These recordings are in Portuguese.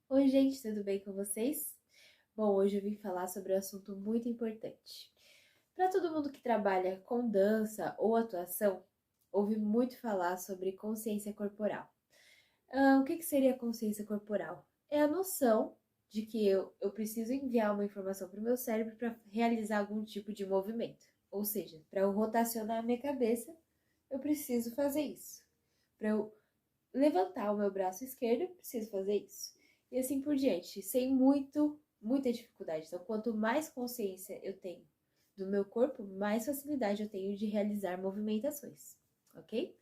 Oi, gente, tudo bem com vocês? Bom, hoje eu vim falar sobre um assunto muito importante. Para todo mundo que trabalha com dança ou atuação, ouvi muito falar sobre consciência corporal. O que seria consciência corporal? É a noção de que eu preciso enviar uma informação para o meu cérebro para realizar algum tipo de movimento. Ou seja, para eu rotacionar a minha cabeça, eu preciso fazer isso. Para eu levantar o meu braço esquerdo, eu preciso fazer isso. E assim por diante, sem muita dificuldade. Então, quanto mais consciência eu tenho do meu corpo, mais facilidade eu tenho de realizar movimentações, ok?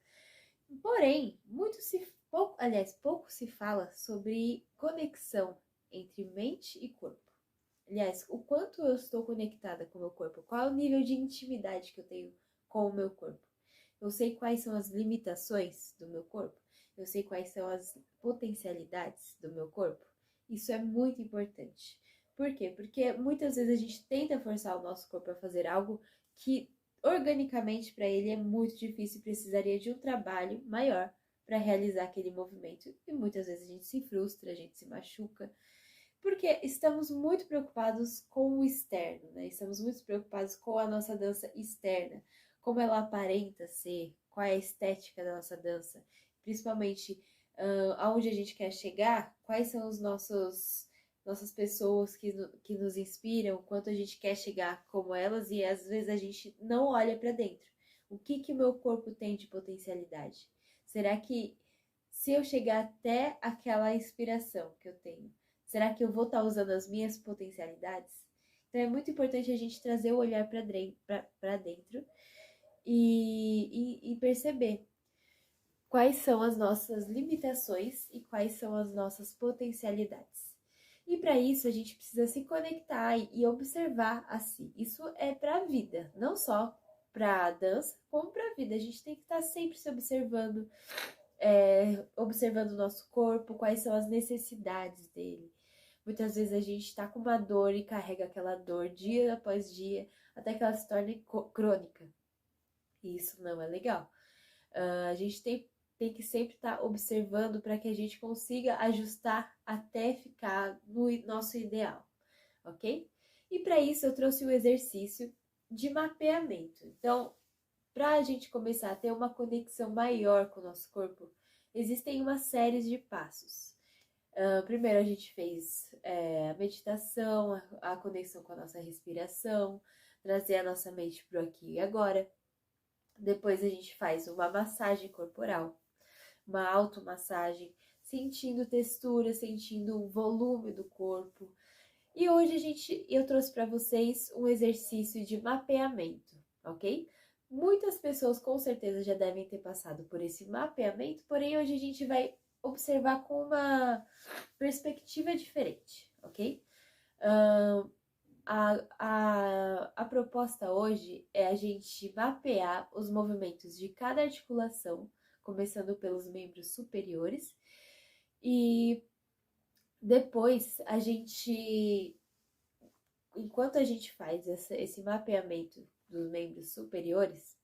Porém, pouco se fala sobre conexão entre mente e corpo. Aliás, o quanto eu estou conectada com o meu corpo, qual é o nível de intimidade que eu tenho com o meu corpo. Eu sei quais são as limitações do meu corpo, eu sei quais são as potencialidades do meu corpo. Isso é muito importante. Por quê? Porque muitas vezes a gente tenta forçar o nosso corpo a fazer algo que organicamente para ele é muito difícil e precisaria de um trabalho maior para realizar aquele movimento. E muitas vezes a gente se frustra, a gente se machuca, porque estamos muito preocupados com o externo, né? Estamos muito preocupados com a nossa dança externa, como ela aparenta ser, qual é a estética da nossa dança, principalmente aonde a gente quer chegar, quais são os nossas pessoas que nos inspiram, quanto a gente quer chegar como elas e às vezes a gente não olha para dentro. O que o meu corpo tem de potencialidade? Será que se eu chegar até aquela inspiração que eu tenho, será que eu vou estar usando as minhas potencialidades? Então é muito importante a gente trazer o olhar para dentro e perceber quais são as nossas limitações e quais são as nossas potencialidades. E para isso a gente precisa se conectar e observar a si. Isso é para a vida, não só para a dança, como para a vida. A gente tem que estar sempre se observando, observando o nosso corpo, quais são as necessidades dele. Muitas vezes a gente está com uma dor e carrega aquela dor dia após dia, até que ela se torne crônica. E isso não é legal. A gente tem que sempre estar observando para que a gente consiga ajustar até ficar no nosso ideal, ok? E para isso eu trouxe um exercício de mapeamento. Então, para a gente começar a ter uma conexão maior com o nosso corpo, existem uma série de passos. Primeiro a gente fez a meditação, a conexão com a nossa respiração, trazer a nossa mente para o aqui e agora. Depois a gente faz uma massagem corporal, uma automassagem, sentindo textura, sentindo o volume do corpo. E hoje eu trouxe para vocês um exercício de mapeamento, ok? Muitas pessoas com certeza já devem ter passado por esse mapeamento, porém hoje a gente vai observar com uma perspectiva diferente, ok? A proposta hoje é a gente mapear os movimentos de cada articulação, começando pelos membros superiores, e depois enquanto a gente faz esse mapeamento dos membros superiores,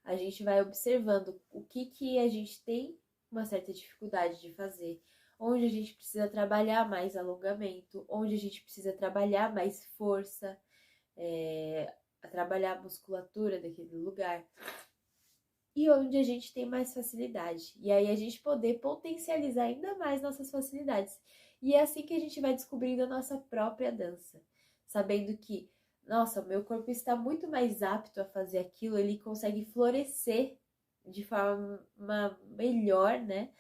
a gente vai observando o que a gente tem uma certa dificuldade de fazer, onde a gente precisa trabalhar mais alongamento, onde a gente precisa trabalhar mais força, a trabalhar a musculatura daquele lugar e onde a gente tem mais facilidade. E aí a gente poder potencializar ainda mais nossas facilidades. E é assim que a gente vai descobrindo a nossa própria dança, sabendo que, nossa, o meu corpo está muito mais apto a fazer aquilo, ele consegue florescer de forma melhor, né?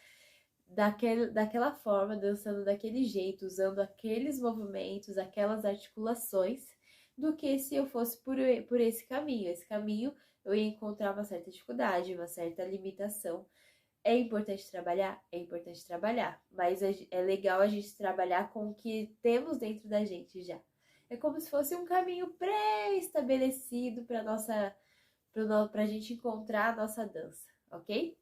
Daquela forma, dançando daquele jeito, usando aqueles movimentos, aquelas articulações, do que se eu fosse por esse caminho. Esse caminho eu ia encontrar uma certa dificuldade, uma certa limitação. É importante trabalhar? É importante trabalhar, mas é legal a gente trabalhar com o que temos dentro da gente já. É como se fosse um caminho pré-estabelecido para a gente encontrar a nossa dança, ok?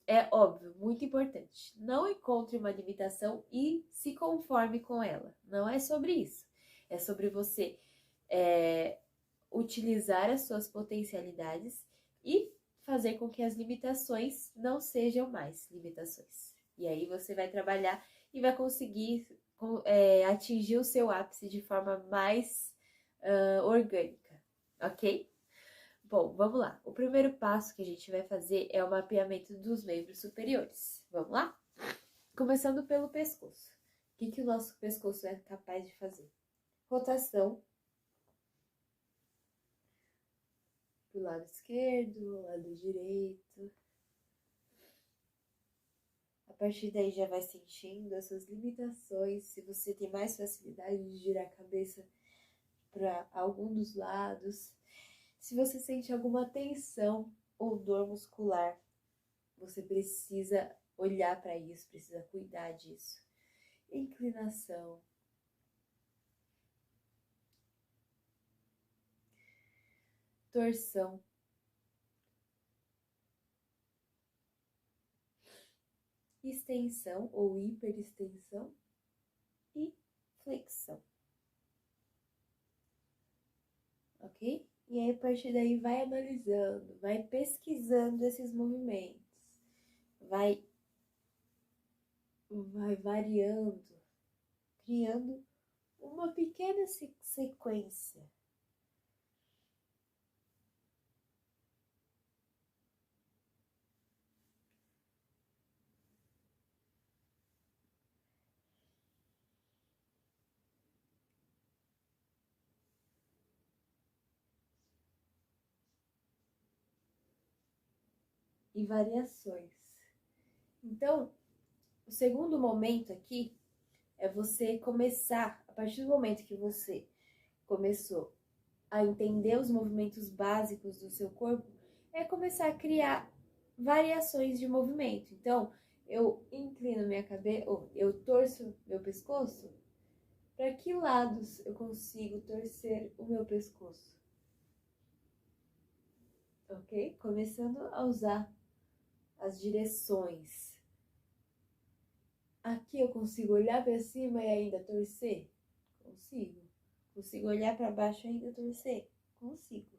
É óbvio, muito importante. Não encontre uma limitação e se conforme com ela. Não é sobre isso. É sobre você utilizar as suas potencialidades e fazer com que as limitações não sejam mais limitações. E aí você vai trabalhar e vai conseguir atingir o seu ápice de forma mais orgânica, ok? Bom, vamos lá. O primeiro passo que a gente vai fazer é o mapeamento dos membros superiores. Vamos lá? Começando pelo pescoço. O que o nosso pescoço é capaz de fazer? Rotação pro lado esquerdo, lado direito. A partir daí já vai sentindo as suas limitações. Se você tem mais facilidade de girar a cabeça para algum dos lados. Se você sente alguma tensão ou dor muscular, você precisa olhar para isso, precisa cuidar disso. Inclinação. Torção. Extensão ou hiperextensão e flexão. Ok? E aí, a partir daí, vai analisando, vai pesquisando esses movimentos, vai variando, criando uma pequena sequência. E variações. Então, o segundo momento aqui é você começar, a partir do momento que você começou a entender os movimentos básicos do seu corpo, é começar a criar variações de movimento. Então, eu inclino minha cabeça, ou eu torço meu pescoço, para que lados eu consigo torcer o meu pescoço? Ok? Começando a usar as direções. Aqui eu consigo olhar para cima e ainda torcer? Consigo. Consigo olhar para baixo e ainda torcer? Consigo.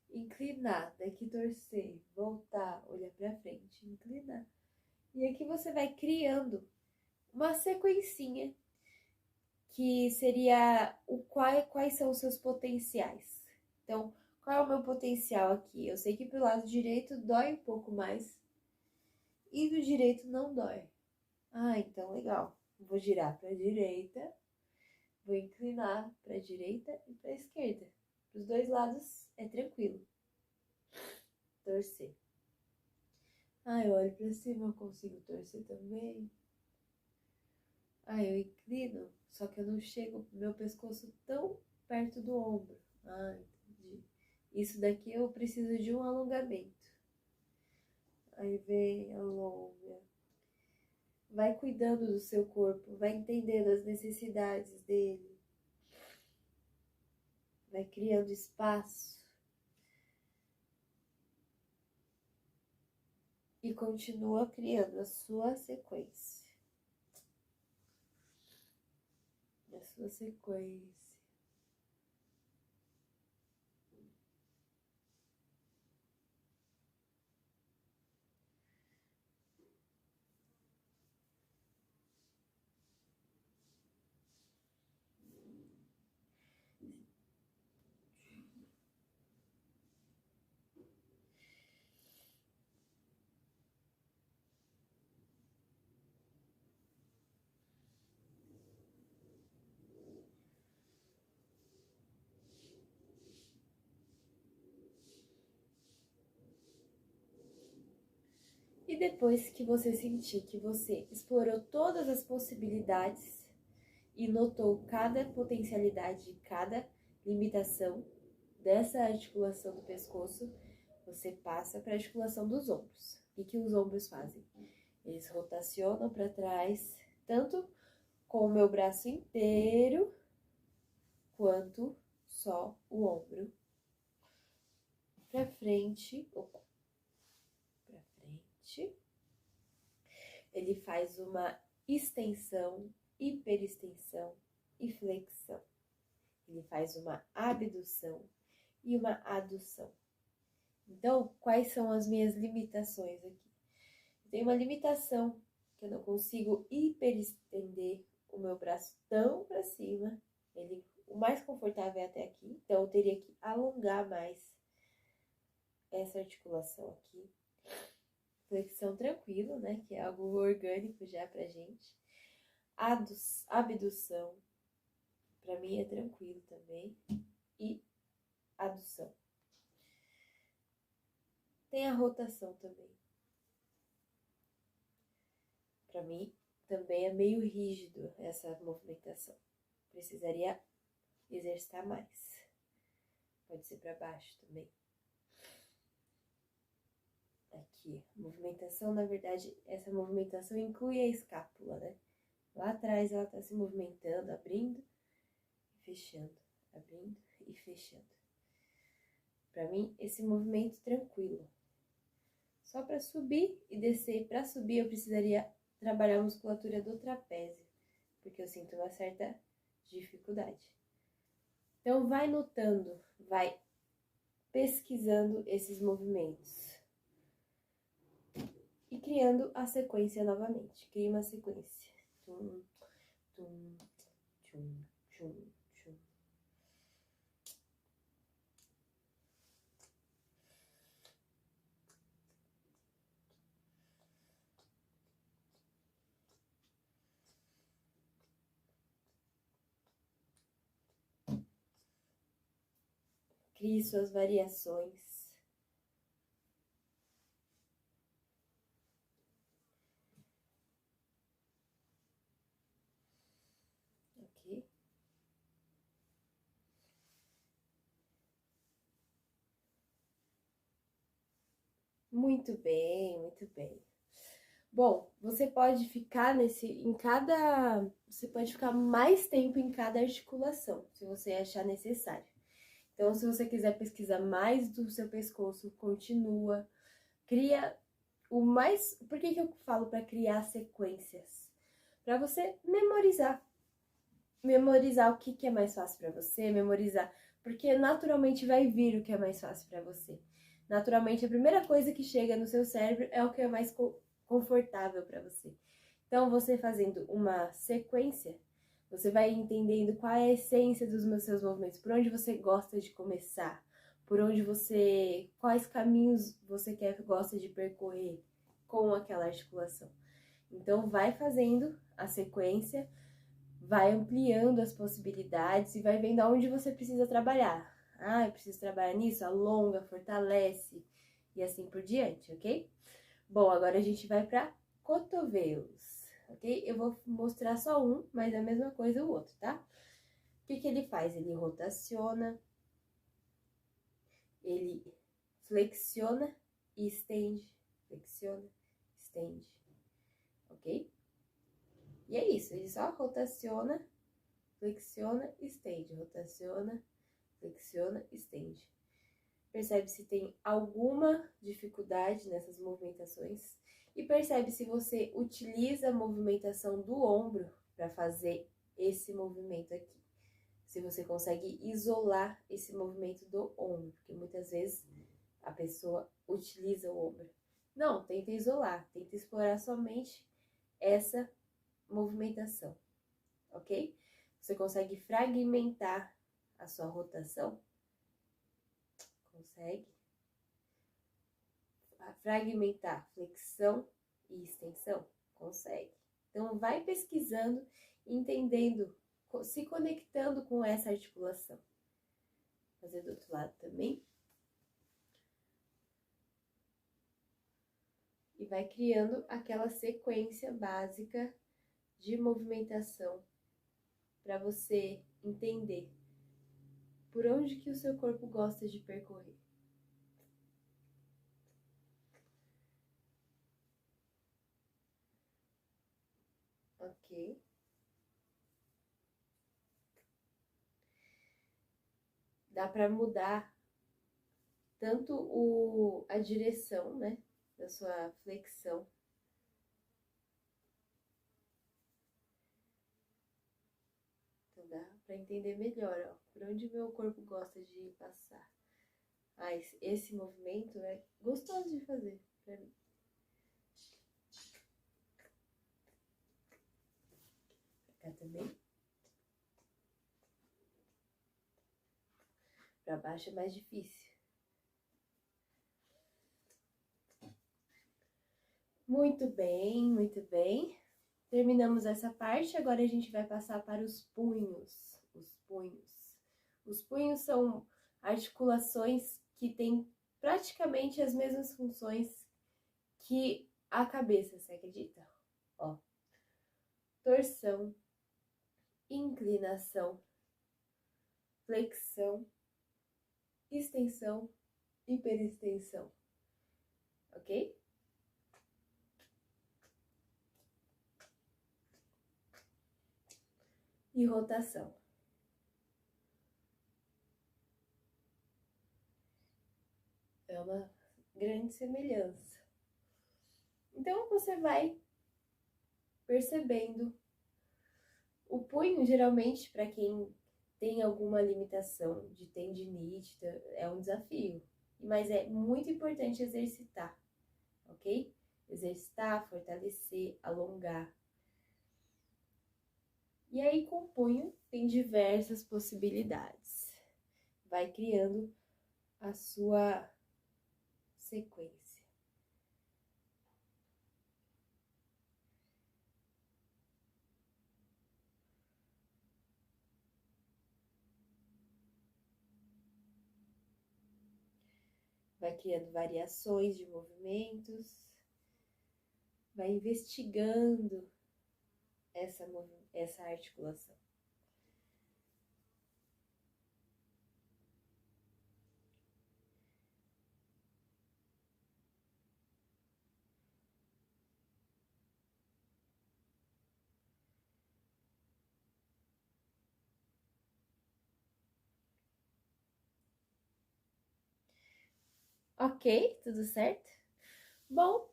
Inclinar, daqui torcer, voltar, olhar para frente, inclinar. E aqui você vai criando uma sequencinha que seria quais são os seus potenciais. Então, qual é o meu potencial aqui? Eu sei que pro lado direito dói um pouco mais e do direito não dói. Ah, então legal. Vou girar para a direita, vou inclinar para a direita e para a esquerda. Para os dois lados é tranquilo. Torcer. Ah, eu olho para cima, eu consigo torcer também. Ah, eu inclino, só que eu não chego meu pescoço tão perto do ombro. Ah, entendi. Isso daqui eu preciso de um alongamento. Aí vem, alonga. Vai cuidando do seu corpo, vai entendendo as necessidades dele. Vai criando espaço. E continua criando a sua sequência. A sua sequência. E depois que você sentir que você explorou todas as possibilidades e notou cada potencialidade, cada limitação dessa articulação do pescoço, você passa para a articulação dos ombros. O que os ombros fazem? Eles rotacionam para trás, tanto com o meu braço inteiro, quanto só o ombro. Para frente, para frente. Ele faz uma extensão, hiperextensão e flexão. Ele faz uma abdução e uma adução. Então, quais são as minhas limitações aqui? Eu tenho uma limitação que eu não consigo hiperestender o meu braço tão para cima. O mais confortável é até aqui, então eu teria que alongar mais essa articulação aqui. Flexão tranquilo, né? Que é algo orgânico já pra gente. Abdução, pra mim é tranquilo também. E adução. Tem a rotação também. Pra mim também é meio rígido essa movimentação. Precisaria exercitar mais. Pode ser pra baixo também. Aqui, movimentação, na verdade, essa movimentação inclui a escápula, né? Lá atrás ela tá se movimentando, abrindo e fechando, abrindo e fechando. Pra mim, esse movimento tranquilo. Só para subir e descer. Para subir, eu precisaria trabalhar a musculatura do trapézio, porque eu sinto uma certa dificuldade. Então, vai notando, vai pesquisando esses movimentos. E criando a sequência novamente. Cria uma sequência. Tum, tum, tchum, tchum, tchum. Crie suas variações. Ok? Muito bem, muito bem. Bom, você pode ficar você pode ficar mais tempo em cada articulação, se você achar necessário. Então, se você quiser pesquisar mais do seu pescoço, continua. Cria o mais... Por que eu falo para criar sequências? Para você memorizar. Memorizar o que é mais fácil para você, memorizar. Porque naturalmente vai vir o que é mais fácil para você. Naturalmente, a primeira coisa que chega no seu cérebro é o que é mais confortável para você. Então, você fazendo uma sequência, você vai entendendo qual é a essência dos seus movimentos, por onde você gosta de começar, quais caminhos você gosta de percorrer com aquela articulação. Então, vai fazendo a sequência, vai ampliando as possibilidades e vai vendo aonde você precisa trabalhar. Eu preciso trabalhar nisso? Alonga, fortalece e assim por diante, ok? Bom, agora a gente vai para cotovelos, ok? Eu vou mostrar só um, mas é a mesma coisa o outro, tá? O que ele faz? Ele rotaciona, ele flexiona e estende, flexiona, estende, ok? E é isso, ele só rotaciona, flexiona, estende, rotaciona, flexiona, estende. Percebe se tem alguma dificuldade nessas movimentações e percebe se você utiliza a movimentação do ombro para fazer esse movimento aqui. Se você consegue isolar esse movimento do ombro, porque muitas vezes a pessoa utiliza o ombro. Não, tenta isolar, tenta explorar somente essa movimentação, ok? Você consegue fragmentar a sua rotação? Consegue? Fragmentar flexão e extensão? Consegue. Então, vai pesquisando, entendendo, se conectando com essa articulação. Vou fazer do outro lado também. E vai criando aquela sequência básica de movimentação para você entender por onde que o seu corpo gosta de percorrer. Ok? Dá para mudar tanto a direção, né, da sua flexão. Então dá para entender melhor, ó, por onde meu corpo gosta de passar. Esse movimento é gostoso de fazer para mim. cá também. Para baixo é mais difícil. Muito bem, muito bem. Terminamos essa parte, agora a gente vai passar para os punhos. Os punhos. Os punhos são articulações que têm praticamente as mesmas funções que a cabeça, você acredita? Ó, torção, inclinação, flexão, extensão, hiperextensão, ok? E rotação. É uma grande semelhança. Então, você vai percebendo. O punho, geralmente, para quem tem alguma limitação de tendinite, é um desafio. Mas é muito importante exercitar, ok? Exercitar, fortalecer, alongar. E aí, com o punho, tem diversas possibilidades. Vai criando a sua sequência. Vai criando variações de movimentos, vai investigando essa articulação. Ok, tudo certo? Bom,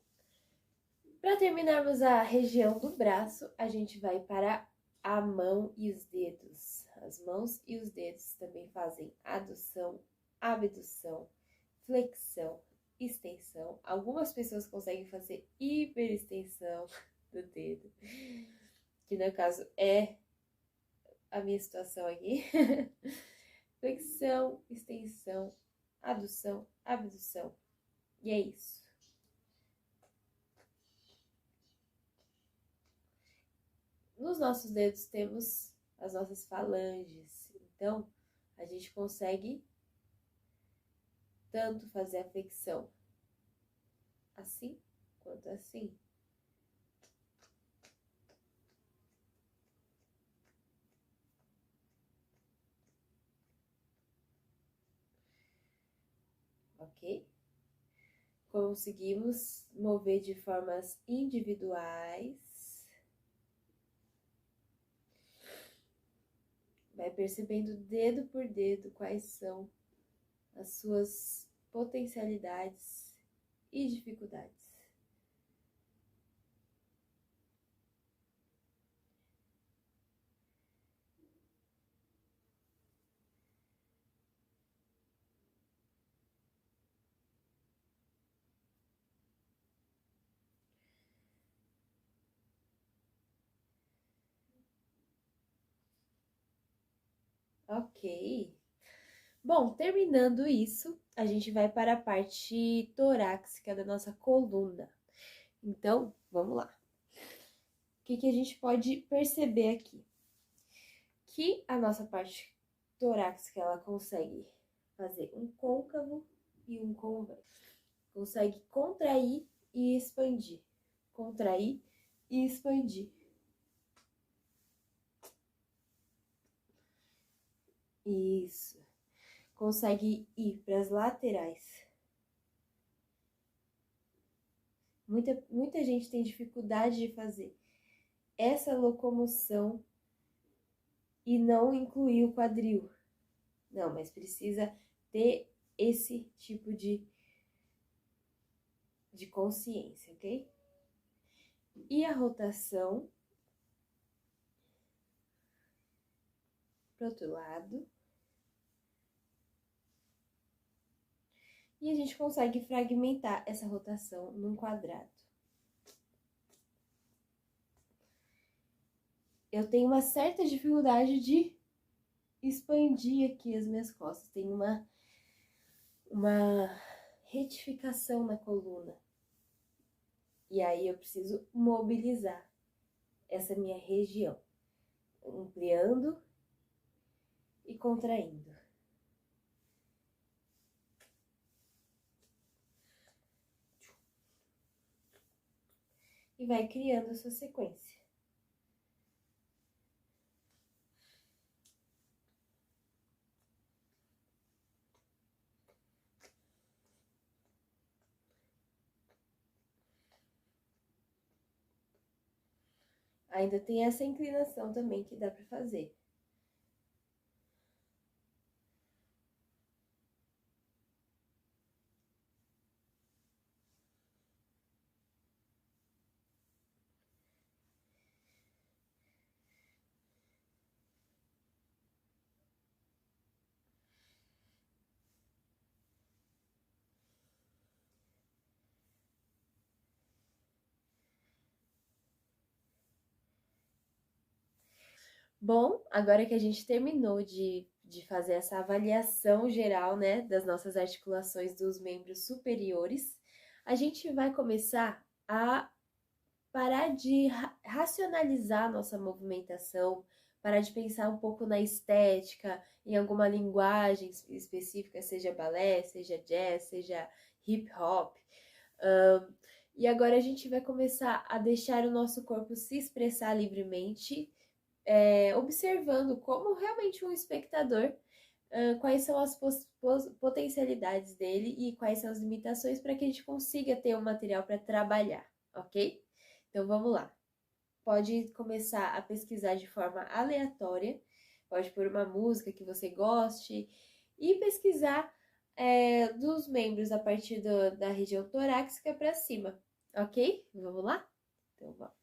para terminarmos a região do braço, a gente vai para a mão e os dedos. As mãos e os dedos também fazem adução, abdução, flexão, extensão. Algumas pessoas conseguem fazer hiperextensão do dedo, que no caso é a minha situação aqui. Flexão, extensão, adução, abdução. E é isso. Nos nossos dedos temos as nossas falanges, então a gente consegue tanto fazer a flexão assim quanto assim. Ok? Conseguimos mover de formas individuais. Vai percebendo dedo por dedo quais são as suas potencialidades e dificuldades. Ok. Bom, terminando isso, a gente vai para a parte torácica da nossa coluna. Então, vamos lá. O que a gente pode perceber aqui? Que a nossa parte torácica, ela consegue fazer um côncavo e um convexo. Consegue contrair e expandir. Contrair e expandir. Isso. Consegue ir para as laterais. Muita gente tem dificuldade de fazer essa locomoção e não incluir o quadril. Não, mas precisa ter esse tipo de consciência, ok? E a rotação para o outro lado. E a gente consegue fragmentar essa rotação num quadrado. eu tenho uma certa dificuldade de expandir aqui as minhas costas. Tem uma retificação na coluna. E aí eu preciso mobilizar essa minha região, ampliando e contraindo. E vai criando a sua sequência. Ainda tem essa inclinação também que dá para fazer. Bom, agora que a gente terminou de fazer essa avaliação geral, né, das nossas articulações dos membros superiores, a gente vai começar a parar de racionalizar a nossa movimentação, parar de pensar um pouco na estética, em alguma linguagem específica, seja balé, seja jazz, seja hip hop. E agora a gente vai começar a deixar o nosso corpo se expressar livremente, observando como realmente um espectador, quais são as potencialidades dele e quais são as limitações para que a gente consiga ter um material para trabalhar, ok? Então vamos lá. Pode começar a pesquisar de forma aleatória, pode pôr uma música que você goste e pesquisar dos membros a partir da região torácica para cima, ok? Vamos lá? Então vamos.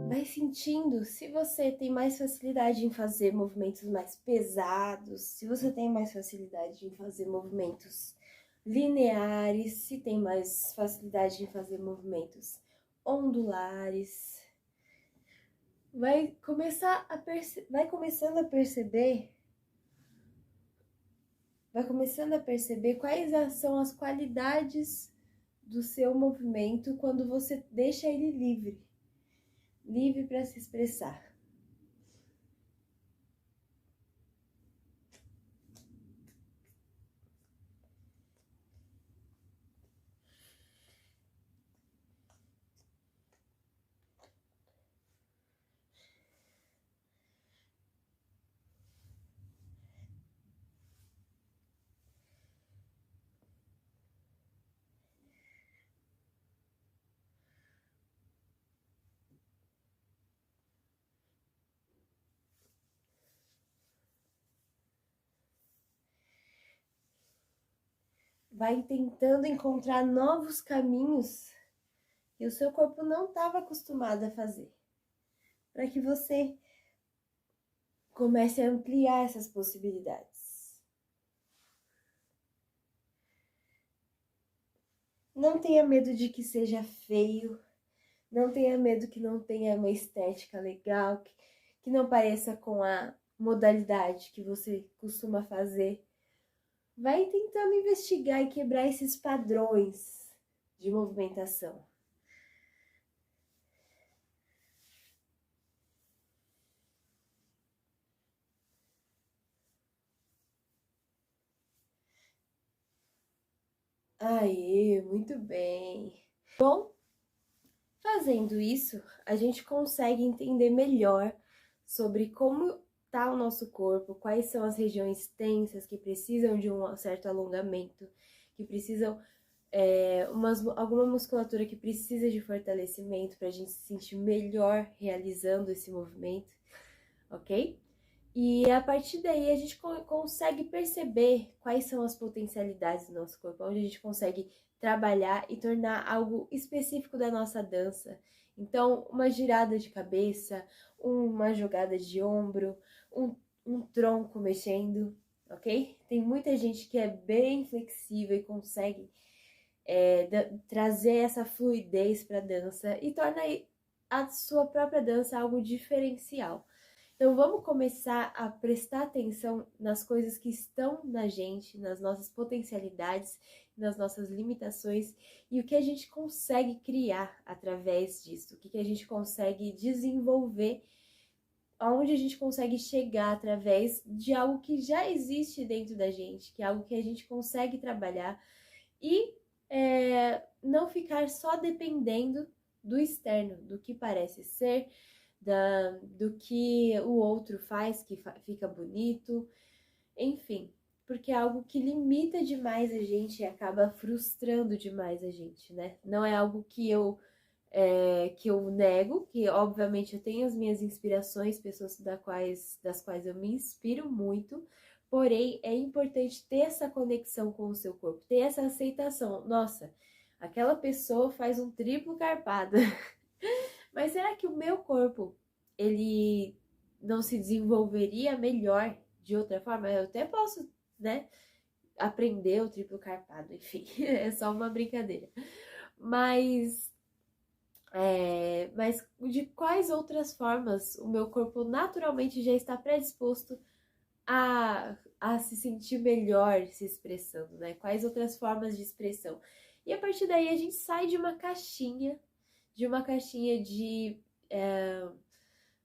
Vai sentindo se você tem mais facilidade em fazer movimentos mais pesados, se você tem mais facilidade em fazer movimentos lineares, se tem mais facilidade em fazer movimentos ondulares. Vai começando a perceber quais são as qualidades do seu movimento quando você deixa ele livre para se expressar. vai tentando encontrar novos caminhos que o seu corpo não estava acostumado a fazer, para que você comece a ampliar essas possibilidades. Não tenha medo de que seja feio, não tenha medo que não tenha uma estética legal, que não pareça com a modalidade que você costuma fazer. Vai tentando investigar e quebrar esses padrões de movimentação. Aê, muito bem. Bom, fazendo isso, a gente consegue entender melhor sobre como está o nosso corpo, quais são as regiões tensas que precisam de um certo alongamento, que precisam alguma musculatura que precisa de fortalecimento para a gente se sentir melhor realizando esse movimento, ok? E a partir daí a gente consegue perceber quais são as potencialidades do nosso corpo, onde a gente consegue trabalhar e tornar algo específico da nossa dança. Então, uma girada de cabeça, uma jogada de ombro, um tronco mexendo, ok? Tem muita gente que é bem flexível e consegue trazer essa fluidez para a dança e torna a sua própria dança algo diferencial. Então vamos começar a prestar atenção nas coisas que estão na gente, nas nossas potencialidades, nas nossas limitações e o que a gente consegue criar através disso, o que a gente consegue desenvolver, aonde a gente consegue chegar através de algo que já existe dentro da gente, que é algo que a gente consegue trabalhar e não ficar só dependendo do externo, do que parece ser, do que o outro faz, que fica bonito, enfim, porque é algo que limita demais a gente e acaba frustrando demais a gente, né? Não é algo que eu nego, que obviamente eu tenho as minhas inspirações, pessoas das quais eu me inspiro muito, porém é importante ter essa conexão com o seu corpo, ter essa aceitação. Nossa, aquela pessoa faz um triplo carpado. Mas será que o meu corpo, ele não se desenvolveria melhor de outra forma? Eu até posso, né, aprender o triplo carpado, enfim, é só uma brincadeira. Mas de quais outras formas o meu corpo naturalmente já está predisposto a se sentir melhor se expressando, né? Quais outras formas de expressão? E a partir daí a gente sai de uma caixinha de,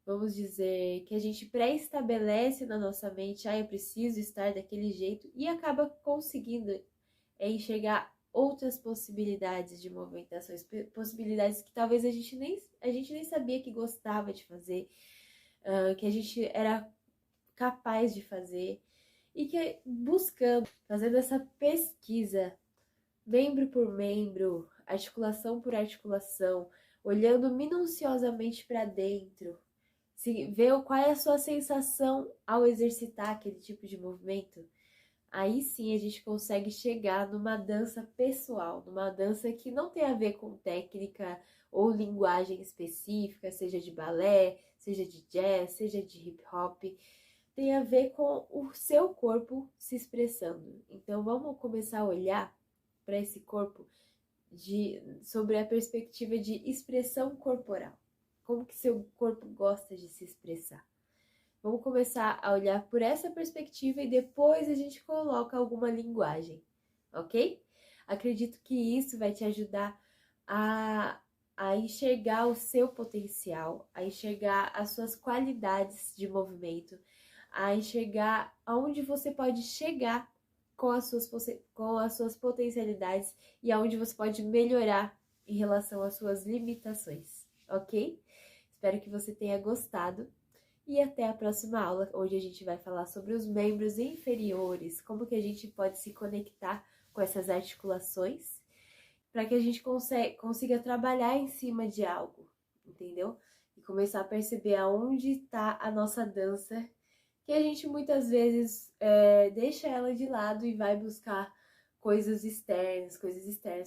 vamos dizer, que a gente pré-estabelece na nossa mente, eu preciso estar daquele jeito, e acaba conseguindo enxergar outras possibilidades de movimentações, possibilidades que talvez a gente nem sabia que gostava de fazer, que a gente era capaz de fazer, e que buscando, fazendo essa pesquisa, membro por membro, articulação por articulação, olhando minuciosamente para dentro, ver qual é a sua sensação ao exercitar aquele tipo de movimento, aí sim a gente consegue chegar numa dança pessoal, numa dança que não tem a ver com técnica ou linguagem específica, seja de balé, seja de jazz, seja de hip hop, tem a ver com o seu corpo se expressando. Então vamos começar a olhar para esse corpo sobre a perspectiva de expressão corporal. Como que seu corpo gosta de se expressar? Vamos começar a olhar por essa perspectiva e depois a gente coloca alguma linguagem, ok? Acredito que isso vai te ajudar a enxergar o seu potencial, a enxergar as suas qualidades de movimento, a enxergar aonde você pode chegar com as suas potencialidades e aonde você pode melhorar em relação às suas limitações, ok? Espero que você tenha gostado. E até a próxima aula, onde a gente vai falar sobre os membros inferiores, como que a gente pode se conectar com essas articulações, para que a gente consiga trabalhar em cima de algo, entendeu? E começar a perceber aonde está a nossa dança, que a gente muitas vezes deixa ela de lado e vai buscar coisas externas,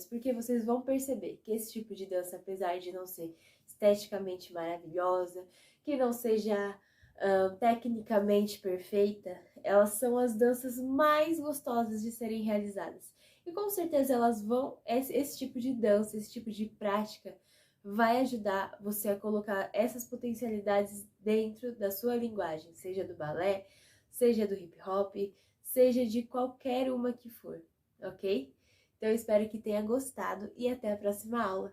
porque vocês vão perceber que esse tipo de dança, apesar de não ser esteticamente maravilhosa, que não seja tecnicamente perfeita, elas são as danças mais gostosas de serem realizadas. E com certeza elas vão, esse tipo de dança, esse tipo de prática vai ajudar você a colocar essas potencialidades dentro da sua linguagem, seja do balé, seja do hip hop, seja de qualquer uma que for, ok? Então eu espero que tenha gostado e até a próxima aula.